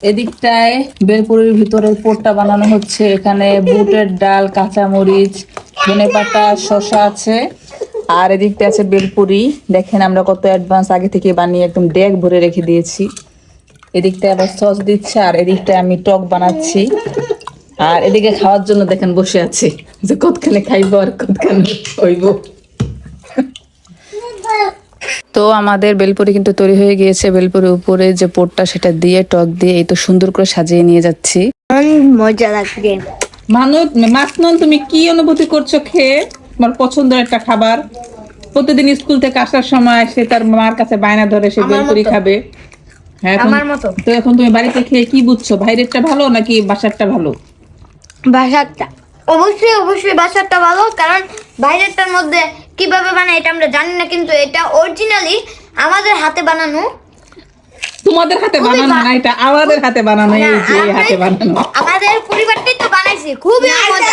এদিকটায় বেলপুরির ভিতরের পোরটা বানানো হচ্ছে। এখানে বুটের ডাল, কাঁচামরিচ, ধনেপাতা, শসা আছে। আর এদিকটা আছে বেলপুরি। দেখেন আমরা কত অ্যাডভান্স আগে থেকে বানিয়ে একদম ডেক ভরে রেখে দিয়েছি। এদিকটায় আবার সস দিচ্ছে, আর এদিকটায় আমি টক বানাচ্ছি। আর এদিকে খাওয়ার জন্য দেখেন বসে আছে, যে কতখানে খাইবো আর কতখানে হইব। তো আমাদের বেলপুরি কিন্তু তৈরি হয়ে গিয়েছে। বেলপুরির উপরে যে পোরটা সেটা দিয়ে টক দিয়ে এই তো সুন্দর করে সাজিয়ে নিয়ে যাচ্ছি। মজা লাগবে। মাসনুন, তুমি কি অনুভূতি করছো খেয়ে? তোমার পছন্দের একটা খাবার, প্রতিদিন স্কুল থেকে আসার সময় সে তার মার কাছে বায়না ধরে সে বেলপুরি খাবে। হ্যাঁ, আমার মতো। তো এখন তুমি বাড়িতে খেয়ে কি বুঝছো, বাইরেরটা ভালো নাকি বাসারটা ভালো? বাসারটা অবশ্যই বাসারটা ভালো, কারণ বাইরেরটার মধ্যে কিভাবে বানায় এটা আমরা জানি না, কিন্তু এটা অরিজিনালি আমাদের হাতে বানানো। তোমাদের হাতে খুবই বানানো না, এটা আমাদের হাতে বানানো। এই যে না, হাতে বানানো। আমাদের পরিবারটাই তো বানাইছি, খুবই মজা।